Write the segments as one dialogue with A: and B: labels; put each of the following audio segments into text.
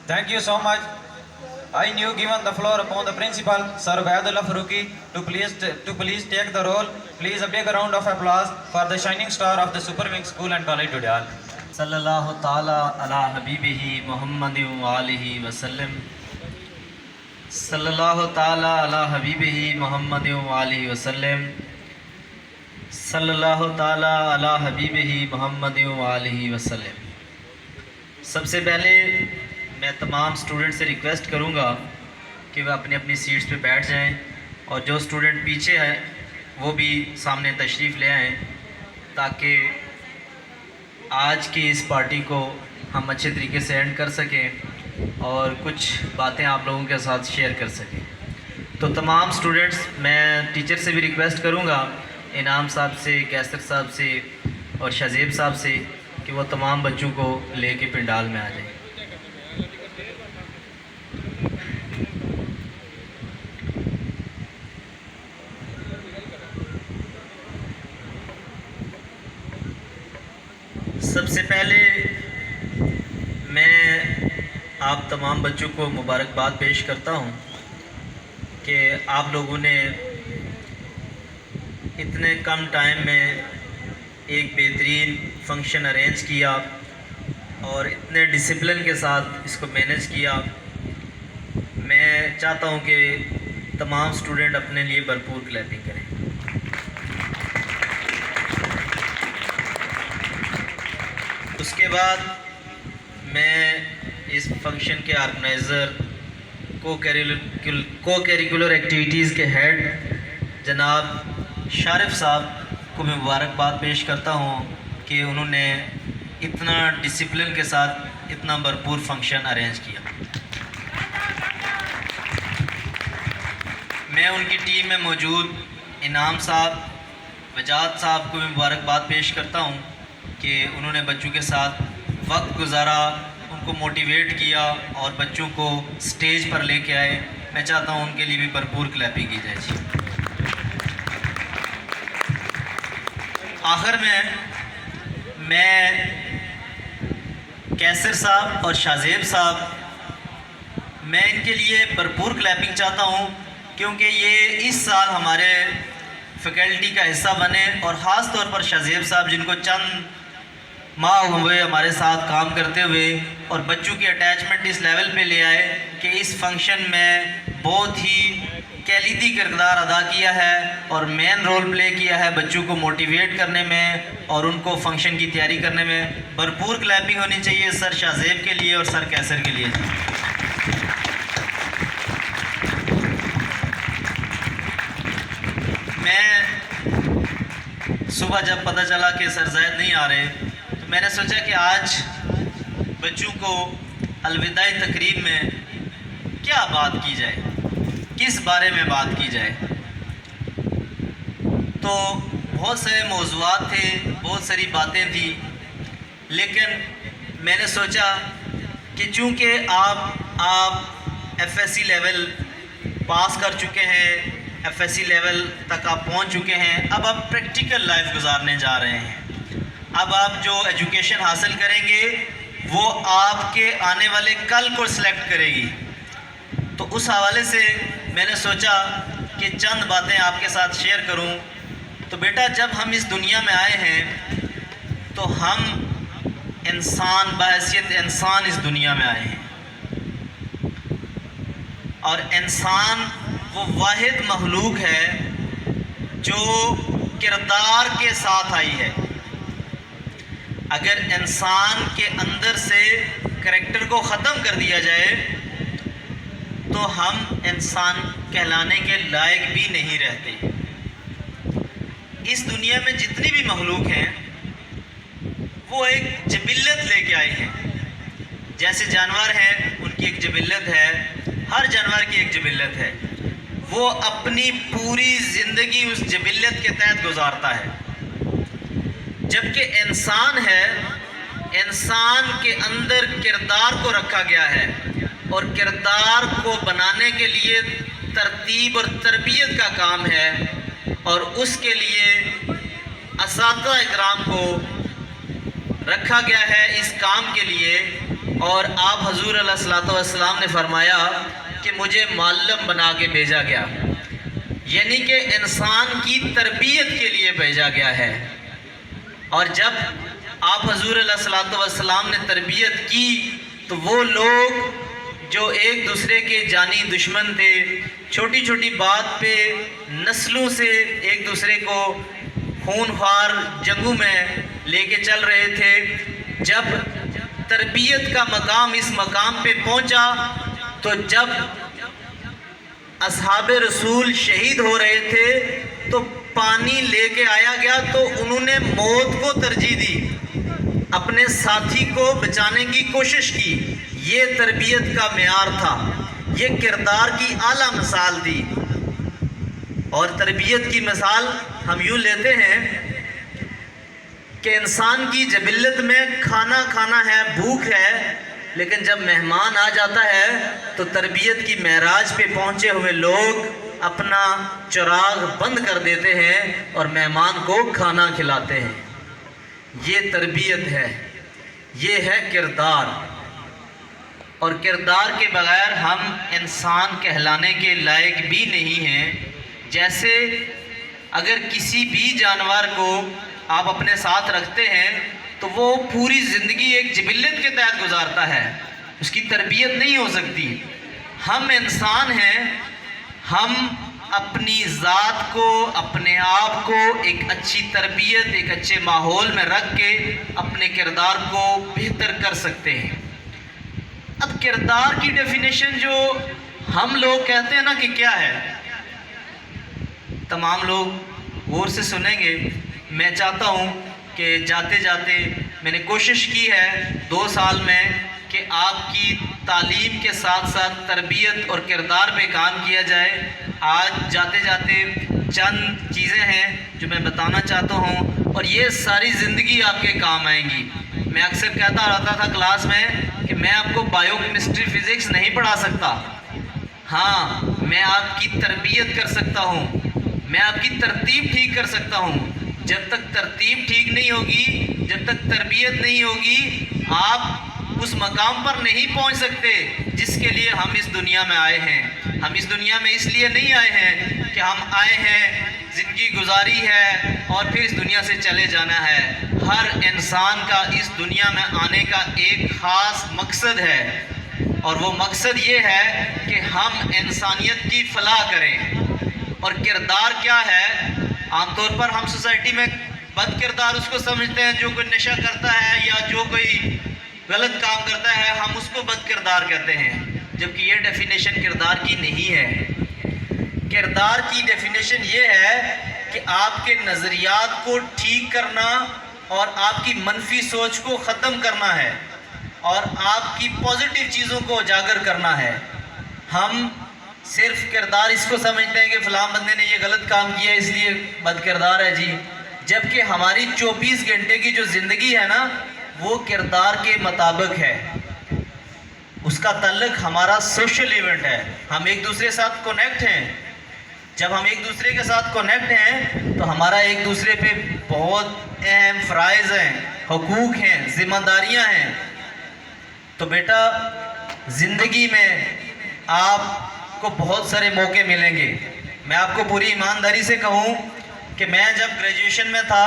A: Thank you so much. I now given the floor upon the principal, Sir Ubaidullah Farooqi, to please take the role. Please a big round of applause for the shining star of the Super Wing School and College Dudyal.
B: صلی اللہ تعالیٰ علی حبیبہ محمد وآلہ وسلم. صلی اللہ تعالیٰ علی حبیبہ محمد وآلہ وسلم. صلی اللہ تعالیٰ علی حبیبہ محمد وآلہ وسلم. سب سے پہلے میں تمام سٹوڈنٹ سے ریکویسٹ کروں گا کہ وہ اپنی اپنی سیٹس پہ بیٹھ جائیں، اور جو سٹوڈنٹ پیچھے ہیں وہ بھی سامنے تشریف لے آئیں تاکہ آج کی اس پارٹی کو ہم اچھے طریقے سے اینڈ کر سکیں اور کچھ باتیں آپ لوگوں کے ساتھ شیئر کر سکیں. تو تمام سٹوڈنٹس، میں ٹیچر سے بھی ریکویسٹ کروں گا، انعام صاحب سے، کیسر صاحب سے اور شہزیب صاحب سے، کہ وہ تمام بچوں کو لے کے پنڈال میں آ جائیں. سب سے پہلے میں آپ تمام بچوں کو مبارکباد پیش کرتا ہوں کہ آپ لوگوں نے اتنے کم ٹائم میں ایک بہترین فنکشن ارینج کیا اور اتنے ڈسپلن کے ساتھ اس کو مینیج کیا. میں چاہتا ہوں کہ تمام سٹوڈنٹ اپنے لیے بھرپور کلیپنگ کریں. اس کے بعد میں اس فنکشن کے آرگنائزر کو کیریکولر ایکٹیویٹیز کے ہیڈ جناب شارف صاحب کو میں مبارکباد پیش کرتا ہوں کہ انہوں نے اتنا ڈسپلن کے ساتھ اتنا بھرپور فنکشن ارینج کیا. میں ان کی ٹیم میں موجود انعام صاحب، وجاد صاحب کو بھی مبارکباد پیش کرتا ہوں کہ انہوں نے بچوں کے ساتھ وقت گزارا، ان کو موٹیویٹ کیا اور بچوں کو سٹیج پر لے کے آئے. میں چاہتا ہوں ان کے لیے بھی بھرپور کلیپنگ کی جائے. جی آخر میں کیسر صاحب اور شہزیب صاحب، میں ان کے لیے بھرپور کلیپنگ چاہتا ہوں کیونکہ یہ اس سال ہمارے فیکلٹی کا حصہ بنے، اور خاص طور پر شہزیب صاحب جن کو چند ماہ ہوئے ہمارے ساتھ کام کرتے ہوئے اور بچوں کی اٹیچمنٹ اس لیول پہ لے آئے کہ اس فنکشن میں بہت ہی کلیدی کردار ادا کیا ہے اور مین رول پلے کیا ہے بچوں کو موٹیویٹ کرنے میں اور ان کو فنکشن کی تیاری کرنے میں. بھرپور کلیپنگ ہونی چاہیے سر شہزیب کے لیے اور سر کیسر کے لیے. میں صبح جب پتہ چلا کہ سر زید نہیں آ رہے تو میں نے سوچا کہ آج بچوں کو الوداعی تقریب میں کیا بات کی جائے، کس بارے میں بات کی جائے. تو بہت سارے موضوعات تھے، بہت ساری باتیں تھیں، لیکن میں نے سوچا کہ چونکہ آپ ایف ایس سی لیول پاس کر چکے ہیں، ایف ایس سی لیول تک آپ پہنچ چکے ہیں، اب آپ پریکٹیکل لائف گزارنے جا رہے ہیں. اب آپ جو ایجوکیشن حاصل کریں گے وہ آپ کے آنے والے کل کو سلیکٹ کرے گی. تو اس حوالے سے میں نے سوچا کہ چند باتیں آپ کے ساتھ شیئر کروں. تو بیٹا، جب ہم اس دنیا میں آئے ہیں تو ہم انسان، بحیثیت انسان اس دنیا میں آئے ہیں، اور انسان وہ واحد مخلوق ہے جو کردار کے ساتھ آئی ہے. اگر انسان کے اندر سے کریکٹر کو ختم کر دیا جائے تو ہم انسان کہلانے کے لائق بھی نہیں رہتے. اس دنیا میں جتنی بھی مخلوق ہیں وہ ایک جبلت لے کے آئے ہیں. جیسے جانور ہیں، ان کی ایک جبلت ہے، ہر جانور کی ایک جبلت ہے، وہ اپنی پوری زندگی اس جبلت کے تحت گزارتا ہے. جبکہ انسان ہے، انسان کے اندر کردار کو رکھا گیا ہے، اور کردار کو بنانے کے لیے ترتیب اور تربیت کا کام ہے، اور اس کے لیے اساتذہ اکرام کو رکھا گیا ہے اس کام کے لیے. اور آپ حضور علیہ الصلوۃ والسلام نے فرمایا کہ مجھے معلم بنا کے بھیجا گیا، یعنی کہ انسان کی تربیت کے لیے بھیجا گیا ہے۔ اور جب آپ حضور علیہ الصلوۃ والسلام نے تربیت کی تو وہ لوگ جو ایک دوسرے کے جانی دشمن تھے، چھوٹی چھوٹی بات پہ نسلوں سے ایک دوسرے کو خون خوار جنگوں میں لے کے چل رہے تھے، جب تربیت کا مقام اس مقام پہ پہنچا تو جب اصحاب رسول شہید ہو رہے تھے تو پانی لے کے آیا گیا تو انہوں نے موت کو ترجیح دی، اپنے ساتھی کو بچانے کی کوشش کی۔ یہ تربیت کا معیار تھا، یہ کردار کی اعلیٰ مثال تھی۔ اور تربیت کی مثال ہم یوں لیتے ہیں کہ انسان کی جبلت میں کھانا کھانا ہے، بھوک ہے، لیکن جب مہمان آ جاتا ہے تو تربیت کی معراج پہ پہنچے ہوئے لوگ اپنا چراغ بند کر دیتے ہیں اور مہمان کو کھانا کھلاتے ہیں۔ یہ تربیت ہے، یہ ہے کردار۔ اور کردار کے بغیر ہم انسان کہلانے کے لائق بھی نہیں ہیں۔ جیسے اگر کسی بھی جانور کو آپ اپنے ساتھ رکھتے ہیں تو وہ پوری زندگی ایک جبلت کے تحت گزارتا ہے، اس کی تربیت نہیں ہو سکتی۔ ہم انسان ہیں، ہم اپنی ذات کو، اپنے آپ کو ایک اچھی تربیت، ایک اچھے ماحول میں رکھ کے اپنے کردار کو بہتر کر سکتے ہیں۔ اب کردار کی ڈیفینیشن جو ہم لوگ کہتے ہیں نا کہ کیا ہے، تمام لوگ غور سے سنیں گے۔ میں چاہتا ہوں کہ جاتے جاتے میں نے کوشش کی ہے 2 سال میں کہ آپ کی تعلیم کے ساتھ ساتھ تربیت اور کردار پہ کام کیا جائے۔ آج جاتے جاتے چند چیزیں ہیں جو میں بتانا چاہتا ہوں اور یہ ساری زندگی آپ کے کام آئیں گی۔ میں اکثر کہتا رہتا تھا کلاس میں کہ میں آپ کو بایو کیمسٹری فزکس نہیں پڑھا سکتا، ہاں میں آپ کی تربیت کر سکتا ہوں، میں آپ کی ترتیب ٹھیک کر سکتا ہوں۔ جب تک ترتیب ٹھیک نہیں ہوگی، جب تک تربیت نہیں ہوگی، آپ اس مقام پر نہیں پہنچ سکتے جس کے لیے ہم اس دنیا میں آئے ہیں۔ ہم اس دنیا میں اس لیے نہیں آئے ہیں کہ ہم آئے ہیں، زندگی گزاری ہے اور پھر اس دنیا سے چلے جانا ہے۔ ہر انسان کا اس دنیا میں آنے کا ایک خاص مقصد ہے، اور وہ مقصد یہ ہے کہ ہم انسانیت کی فلاح کریں۔ اور کردار کیا ہے؟ عام طور پر ہم سوسائٹی میں بد کردار اس کو سمجھتے ہیں جو کوئی نشہ کرتا ہے یا جو کوئی غلط کام کرتا ہے، ہم اس کو بد کردار کہتے ہیں، جبکہ یہ ڈیفینیشن کردار کی نہیں ہے۔ کردار کی ڈیفینیشن یہ ہے کہ آپ کے نظریات کو ٹھیک کرنا اور آپ کی منفی سوچ کو ختم کرنا ہے اور آپ کی پازیٹیو چیزوں کو اجاگر کرنا ہے۔ ہم صرف کردار اس کو سمجھتے ہیں کہ فلاں بندے نے یہ غلط کام کیا اس لیے بد کردار ہے جی، جبکہ ہماری 24 گھنٹے کی جو زندگی ہے نا وہ کردار کے مطابق ہے۔ اس کا تعلق ہمارا سوشل ایونٹ ہے، ہم ایک دوسرے کے ساتھ کنیکٹ ہیں۔ جب ہم ایک دوسرے کے ساتھ کنیکٹ ہیں تو ہمارا ایک دوسرے پہ بہت اہم فرائض ہیں، حقوق ہیں، ذمہ داریاں ہیں۔ تو بیٹا زندگی میں آپ کو بہت سارے موقع ملیں گے۔ میں آپ کو پوری ایمانداری سے کہوں کہ میں جب گریجویشن میں تھا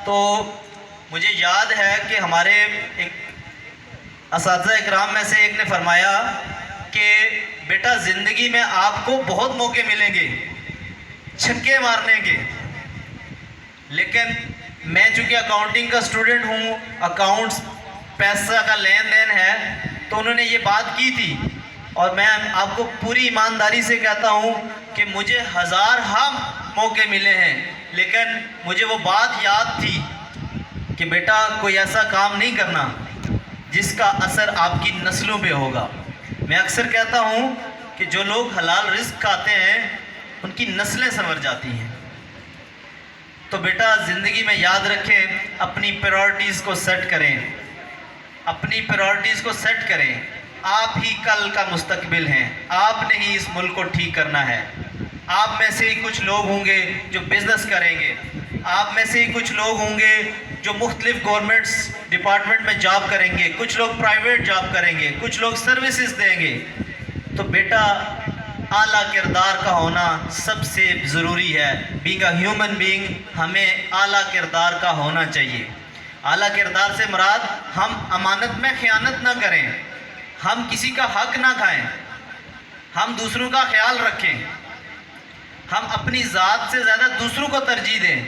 B: تو مجھے یاد ہے کہ ہمارے ایک اساتذہ اکرام میں سے ایک نے فرمایا کہ بیٹا زندگی میں آپ کو بہت موقع ملیں گے چھکے مارنے کے، لیکن میں چونکہ اکاؤنٹنگ کا اسٹوڈنٹ ہوں، اکاؤنٹس پیسہ کا لین دین ہے، تو انہوں نے یہ بات کی تھی اور میں آپ کو پوری ایمانداری سے کہتا ہوں کہ مجھے ہزارہا موقع ملے ہیں، لیکن مجھے وہ بات یاد تھی کہ بیٹا کوئی ایسا کام نہیں کرنا جس کا اثر آپ کی نسلوں پہ ہوگا۔ میں اکثر کہتا ہوں کہ جو لوگ حلال رزق کھاتے ہیں ان کی نسلیں سنور جاتی ہیں۔ تو بیٹا زندگی میں یاد رکھیں، اپنی پریورٹیز کو سیٹ کریں، اپنی پریورٹیز کو سیٹ کریں۔ آپ ہی کل کا مستقبل ہیں، آپ نے ہی اس ملک کو ٹھیک کرنا ہے۔ آپ میں سے ہی کچھ لوگ ہوں گے جو بزنس کریں گے، آپ میں سے ہی کچھ لوگ ہوں گے جو مختلف گورنمنٹس ڈپارٹمنٹ میں جاب کریں گے، کچھ لوگ پرائیویٹ جاب کریں گے، کچھ لوگ سروسز دیں گے، تو بیٹا اعلیٰ کردار کا ہونا سب سے ضروری ہے. بینگ اے ہیومن بینگ ہمیں اعلیٰ کردار کا ہونا چاہیے. اعلیٰ کردار سے مراد ہم امانت میں خیانت نہ کریں، ہم کسی کا حق نہ کھائیں، ہم دوسروں کا خیال رکھیں، ہم اپنی ذات سے زیادہ دوسروں کو ترجیح دیں.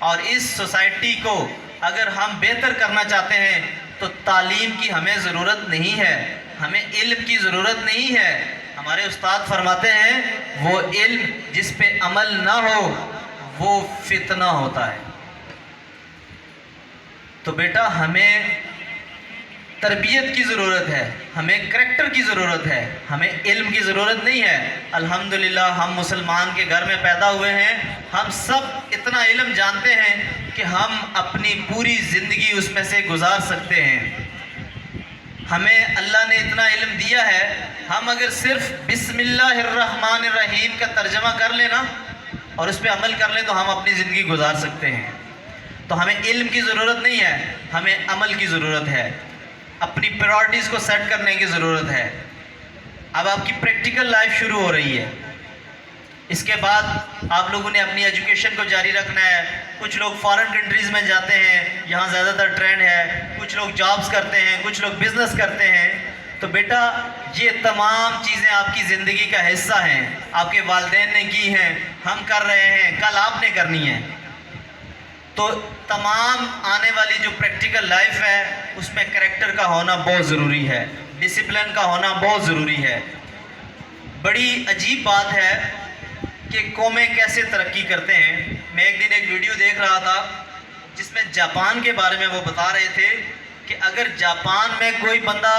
B: اور اس سوسائٹی کو اگر ہم بہتر کرنا چاہتے ہیں تو تعلیم کی ہمیں ضرورت نہیں ہے، ہمیں علم کی ضرورت نہیں ہے. ہمارے استاد فرماتے ہیں وہ علم جس پہ عمل نہ ہو وہ فتنہ ہوتا ہے. تو بیٹا ہمیں تربیت کی ضرورت ہے، ہمیں کریکٹر کی ضرورت ہے، ہمیں علم کی ضرورت نہیں ہے. الحمدللہ ہم مسلمان کے گھر میں پیدا ہوئے ہیں، ہم سب اتنا علم جانتے ہیں کہ ہم اپنی پوری زندگی اس میں سے گزار سکتے ہیں. ہمیں اللہ نے اتنا علم دیا ہے، ہم اگر صرف بسم اللہ الرحمن الرحیم کا ترجمہ کر لیں نا اور اس پہ عمل کر لیں تو ہم اپنی زندگی گزار سکتے ہیں. تو ہمیں علم کی ضرورت نہیں ہے، ہمیں عمل کی ضرورت ہے، اپنی پرائورٹیز کو سیٹ کرنے کی ضرورت ہے. اب آپ کی پریکٹیکل لائف شروع ہو رہی ہے، اس کے بعد آپ لوگوں نے اپنی ایجوکیشن کو جاری رکھنا ہے. کچھ لوگ فارن کنٹریز میں جاتے ہیں، یہاں زیادہ تر ٹرینڈ ہے، کچھ لوگ جابز کرتے ہیں، کچھ لوگ بزنس کرتے ہیں. تو بیٹا یہ تمام چیزیں آپ کی زندگی کا حصہ ہیں، آپ کے والدین نے کی ہیں، ہم کر رہے ہیں، کل آپ نے کرنی ہے. تو تمام آنے والی جو پریکٹیکل لائف ہے اس میں کریکٹر کا ہونا بہت ضروری ہے، ڈسپلن کا ہونا بہت ضروری ہے. بڑی عجیب بات ہے کہ قومیں کیسے ترقی کرتے ہیں. میں ایک دن ایک ویڈیو دیکھ رہا تھا جس میں جاپان کے بارے میں وہ بتا رہے تھے کہ اگر جاپان میں کوئی بندہ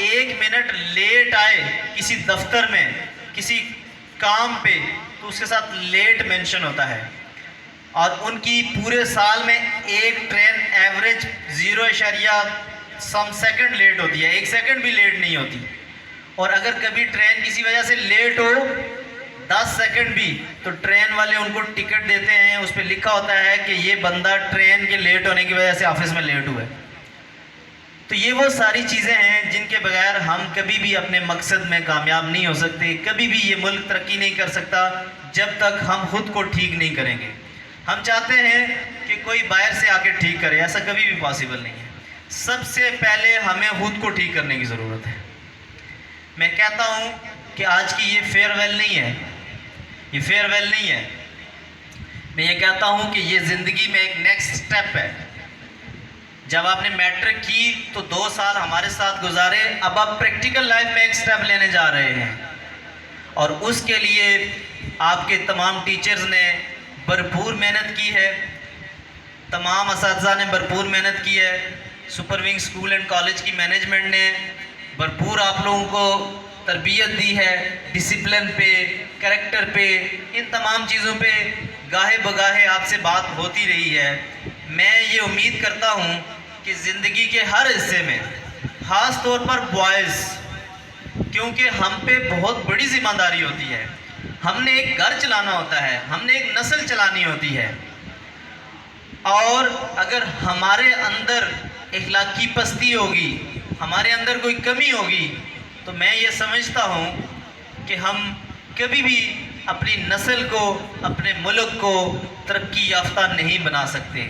B: 1 منٹ لیٹ آئے کسی دفتر میں کسی کام پہ تو اس کے ساتھ لیٹ مینشن ہوتا ہے. اور ان کی پورے سال میں ایک train average 0.some second late ہوتی ہے، 1 سیکنڈ بھی لیٹ نہیں ہوتی. اور اگر کبھی ٹرین کسی وجہ سے لیٹ ہو 10 سیکنڈ بھی تو ٹرین والے ان کو ٹکٹ دیتے ہیں، اس پہ لکھا ہوتا ہے کہ یہ بندہ ٹرین کے لیٹ ہونے کی وجہ سے آفس میں لیٹ ہوا ہے. تو یہ وہ ساری چیزیں ہیں جن کے بغیر ہم کبھی بھی اپنے مقصد میں کامیاب نہیں ہو سکتے. کبھی بھی یہ ملک ترقی نہیں کر سکتا جب تک ہم خود کو ٹھیک نہیں کریں گے. ہم چاہتے ہیں کہ کوئی باہر سے آ کے ٹھیک کرے، ایسا کبھی بھی پاسبل نہیں ہے. سب سے پہلے ہمیں خود کو ٹھیک کرنے کی ضرورت ہے. میں کہتا ہوں کہ آج کی یہ فیئر ویل نہیں ہے، یہ فیئر ویل نہیں ہے. میں یہ کہتا ہوں کہ یہ زندگی میں ایک نیکسٹ سٹیپ ہے. جب آپ نے میٹرک کی تو 2 سال ہمارے ساتھ گزارے، اب آپ پریکٹیکل لائف میں ایک سٹیپ لینے جا رہے ہیں. اور اس کے لیے آپ کے تمام ٹیچرز نے بھرپور محنت کی ہے، تمام اساتذہ نے بھرپور محنت کی ہے، super wing school and college کی مینجمنٹ نے بھرپور آپ لوگوں کو تربیت دی ہے، ڈسپلن پہ، کریکٹر پہ، ان تمام چیزوں پہ گاہے بگاہے آپ سے بات ہوتی رہی ہے. میں یہ امید کرتا ہوں کہ زندگی کے ہر حصے میں، خاص طور پر بوائز، کیونکہ ہم پہ بہت بڑی ذمہ داری ہوتی ہے. ہم نے ایک گھر چلانا ہوتا ہے، ہم نے ایک نسل چلانی ہوتی ہے. اور اگر ہمارے اندر اخلاقی پستی ہوگی، ہمارے اندر کوئی کمی ہوگی تو میں یہ سمجھتا ہوں کہ ہم کبھی بھی اپنی نسل کو، اپنے ملک کو ترقی یافتہ نہیں بنا سکتے.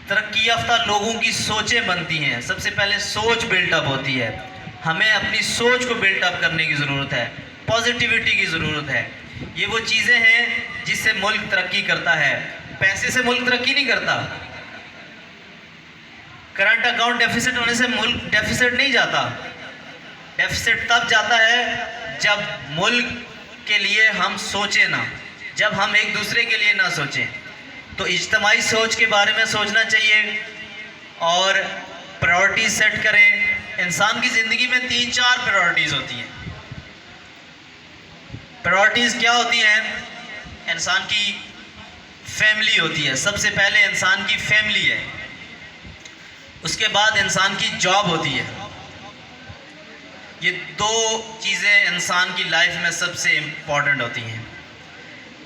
B: ترقی یافتہ لوگوں کی سوچیں بنتی ہیں، سب سے پہلے سوچ بلڈ اپ ہوتی ہے. ہمیں اپنی سوچ کو بلڈ اپ کرنے کی ضرورت ہے، پازیٹیوٹی کی ضرورت ہے. یہ وہ چیزیں ہیں جس سے ملک ترقی کرتا ہے. پیسے سے ملک ترقی نہیں کرتا. کرنٹ اکاؤنٹ ڈیفیسٹ ہونے سے ملک ڈیفیسٹ نہیں جاتا. ڈیفیسٹ تب جاتا ہے جب ملک کے لیے ہم سوچیں نہ، جب ہم ایک دوسرے کے لیے نہ سوچیں. تو اجتماعی سوچ کے بارے میں سوچنا چاہیے اور پرائورٹیز سیٹ کریں. انسان کی زندگی میں 3-4 پرائورٹیز ہوتی ہیں. پرائورٹیز کیا ہوتی ہیں؟ انسان کی فیملی ہوتی ہے، سب سے پہلے انسان کی فیملی ہے. اس کے بعد انسان کی جاب ہوتی ہے. یہ 2 چیزیں انسان کی لائف میں سب سے امپورٹنٹ ہوتی ہیں.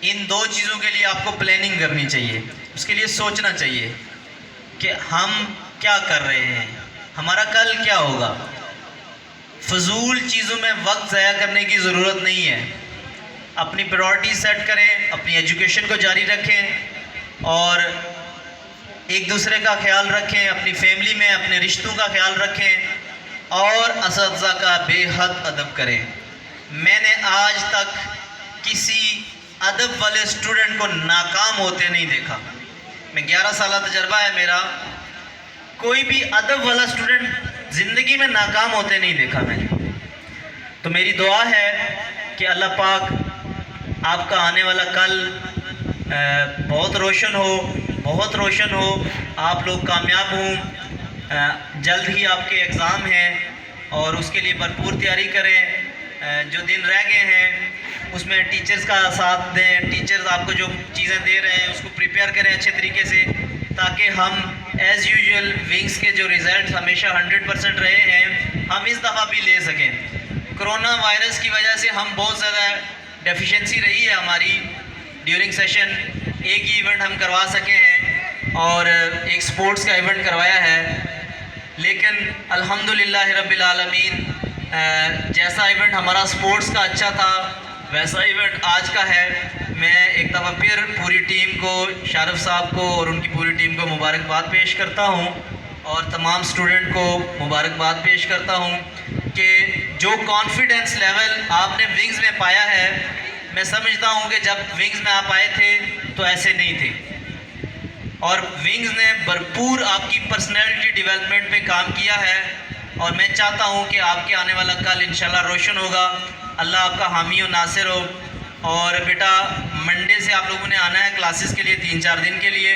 B: ان 2 چیزوں کے لیے آپ کو پلاننگ کرنی چاہیے، اس کے لیے سوچنا چاہیے. کہ ہم کیا کر رہے ہیں، ہمارا کل کیا ہوگا۔ فضول چیزوں میں وقت ضائع کرنے کی ضرورت نہیں ہے۔ اپنی پرائورٹی سیٹ کریں، اپنی ایجوکیشن کو جاری رکھیں اور ایک دوسرے کا خیال رکھیں، اپنی فیملی میں اپنے رشتوں کا خیال رکھیں اور اساتذہ کا بے حد ادب کریں۔ میں نے آج تک کسی ادب والے اسٹوڈنٹ کو ناکام ہوتے نہیں دیکھا۔ میں 11 سالہ تجربہ ہے میرا، کوئی بھی ادب والا اسٹوڈنٹ زندگی میں ناکام ہوتے نہیں دیکھا میں نے۔ تو میری دعا ہے کہ اللہ پاک آپ کا آنے والا کل بہت روشن ہو، بہت روشن ہو، آپ لوگ کامیاب ہوں۔ جلد ہی آپ کے ایگزام ہیں اور اس کے لیے بھرپور تیاری کریں۔ جو دن رہ گئے ہیں اس میں ٹیچرز کا ساتھ دیں، ٹیچرز آپ کو جو چیزیں دے رہے ہیں اس کو پریپیئر کریں اچھے طریقے سے، تاکہ ہم ایز یوزول ونگز کے جو ریزلٹس ہمیشہ 100% رہے ہیں ہم اس دفعہ بھی لے سکیں۔ کرونا وائرس کی وجہ سے ہم بہت زیادہ ڈیفیشنسی رہی ہے ہماری ڈیورنگ سیشن، ایک ہی ایونٹ ہم کروا سکے ہیں اور ایک سپورٹس کا ایونٹ کروایا ہے، لیکن الحمدللہ رب العالمین جیسا ایونٹ ہمارا سپورٹس کا اچھا تھا ویسا ایونٹ آج کا ہے۔ میں ایک دفعہ پھر پوری ٹیم کو، شارف صاحب کو اور ان کی پوری ٹیم کو مبارکباد پیش کرتا ہوں اور تمام اسٹوڈنٹ کو مبارکباد پیش کرتا ہوں کہ جو کانفیڈنس لیول آپ نے ونگز میں پایا ہے، میں سمجھتا ہوں کہ جب ونگز میں آپ آئے تھے تو ایسے نہیں تھے، اور ونگز نے بھرپور آپ کی پرسنالٹی ڈیولپمنٹ پہ کام کیا ہے، اور میں چاہتا ہوں کہ آپ کے آنے والا کل انشاءاللہ روشن ہوگا۔ اللہ آپ کا حامی و ناصر ہو۔ اور بیٹا منڈے سے آپ لوگوں نے آنا ہے کلاسز کے لیے 3-4 دن کے لیے۔